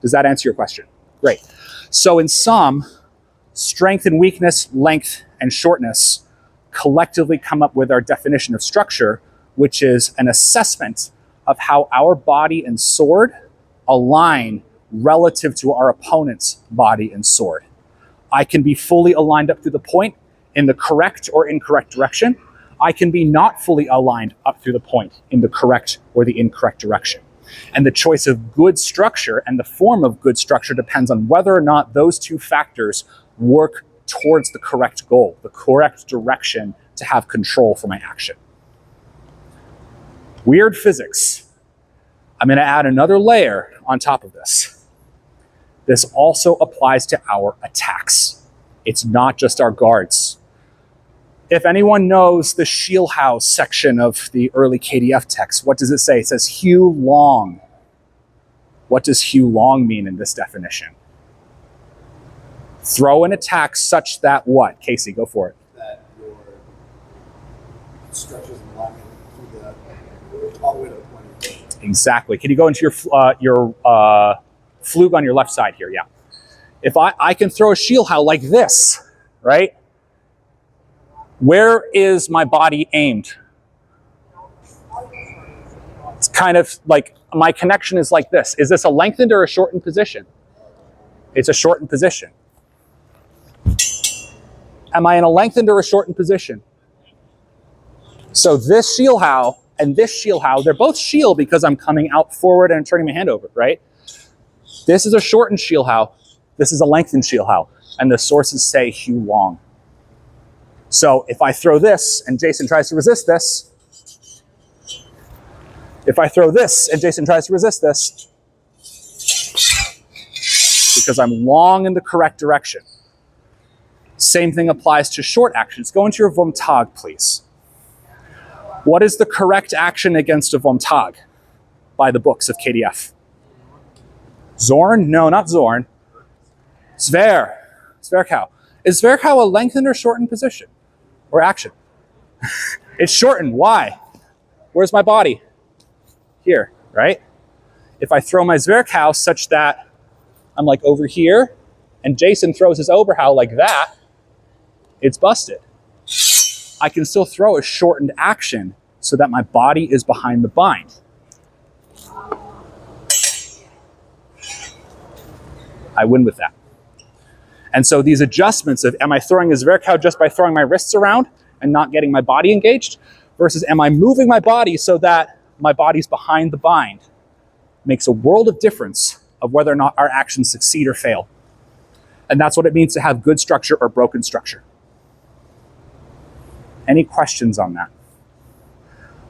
Does that answer your question? Great. So in sum, strength and weakness, length and shortness collectively come up with our definition of structure, which is an assessment of how our body and sword align relative to our opponent's body and sword. I can be fully aligned up through the point in the correct or incorrect direction. I can be not fully aligned up through the point in the correct or the incorrect direction. And the choice of good structure and the form of good structure depends on whether or not those two factors work towards the correct goal, the correct direction to have control for my action. Weird physics. I'm going to add another layer on top of this. This also applies to our attacks. It's not just our guards. If anyone knows the Shield section of the early KDF text, what does it say? It says hew long. What does hew long mean in this definition? Throw an attack such that what? Casey, go for it. That your structures in alignment through the all the way to the point. Exactly. Can you go into your flug on your left side here? Yeah. If I can throw a shield howl like this, right? Where is my body aimed? It's kind of like my connection is like this. Is this a lengthened or a shortened position? It's a shortened position. Am I in a lengthened or a shortened position? So this shield howl and this shield howl, they're both shield because I'm coming out forward and turning my hand over, right? This is a shortened shield howl. This is a lengthened shield howl. And the sources say hew long. So if I throw this and Jason tries to resist this, if I throw this and Jason tries to resist this, because I'm long in the correct direction. Same thing applies to short actions. Go into your Vomtag, please. What is the correct action against a Vomtag by the books of KDF? Zorn? No, not Zorn. Sver. Zverkow. Is Zverkow a lengthened or shortened position? Or action? It's shortened. Why? Where's my body? Here, right? If I throw my Zverkow such that I'm like over here, and Jason throws his Oberhow like that, it's busted. I can still throw a shortened action so that my body is behind the bind. I win with that. And so these adjustments of, am I throwing a Zverkow just by throwing my wrists around and not getting my body engaged, versus am I moving my body so that my body's behind the bind, makes a world of difference of whether or not our actions succeed or fail. And that's what it means to have good structure or broken structure. Any questions on that?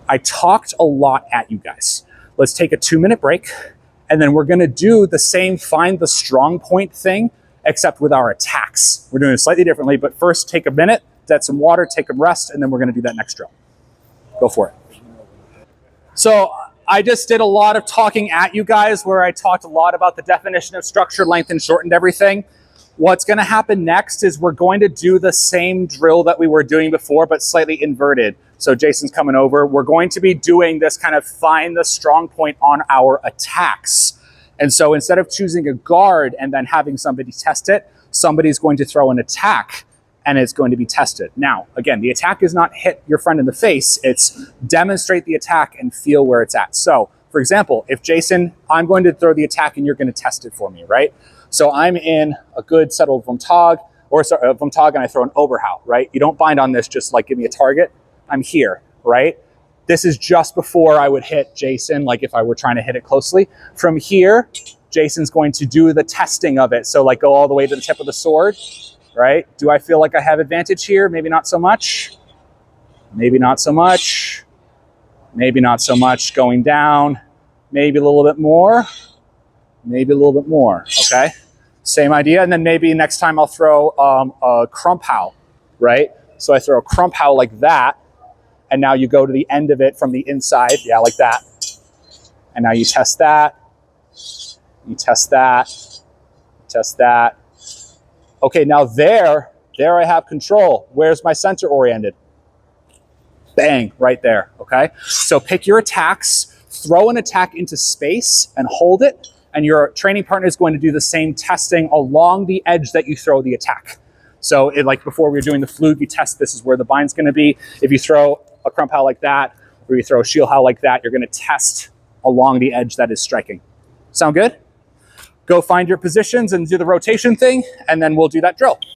I talked a lot at you guys. Let's take a 2-minute break, and then we're gonna do the same find the strong point thing, except with our attacks. We're doing it slightly differently, but first take a minute, get some water, take a rest, and then we're gonna do that next drill. Go for it. So I just did a lot of talking at you guys where I talked a lot about the definition of structure, lengthened, shortened, everything. What's gonna happen next is we're going to do the same drill that we were doing before, but slightly inverted. So Jason's coming over. We're going to be doing this kind of find the strong point on our attacks. And so instead of choosing a guard and then having somebody test it, somebody's going to throw an attack and it's going to be tested. Now, again, the attack is not hit your friend in the face. It's demonstrate the attack and feel where it's at. So for example, if Jason, I'm going to throw the attack and you're going to test it for me, right? So I'm in a good settled Vomtag, or sorry, Vomtag, and I throw an Oberhow, right? You don't bind on this, just like give me a target. I'm here, right? This is just before I would hit Jason, like if I were trying to hit it closely. From here, Jason's going to do the testing of it. So like go all the way to the tip of the sword, right? Do I feel like I have advantage here? Maybe not so much. Maybe not so much. Maybe not so much. Going down, maybe a little bit more. Maybe a little bit more, okay? Same idea, and then maybe next time I'll throw a Crump Howl, right? So I throw a Crump Howl like that, and now you go to the end of it from the inside, yeah, like that. And now you test that, you test that, test that. Okay, now there I have control. Where's my center oriented? Bang, right there, okay? So pick your attacks, throw an attack into space and hold it, and your training partner is going to do the same testing along the edge that you throw the attack. So like before we were doing the flug, you test this is where the bind's going to be. If you throw a crump howl like that, or you throw a shield howl like that, you're going to test along the edge that is striking. Sound good? Go find your positions and do the rotation thing, and then we'll do that drill.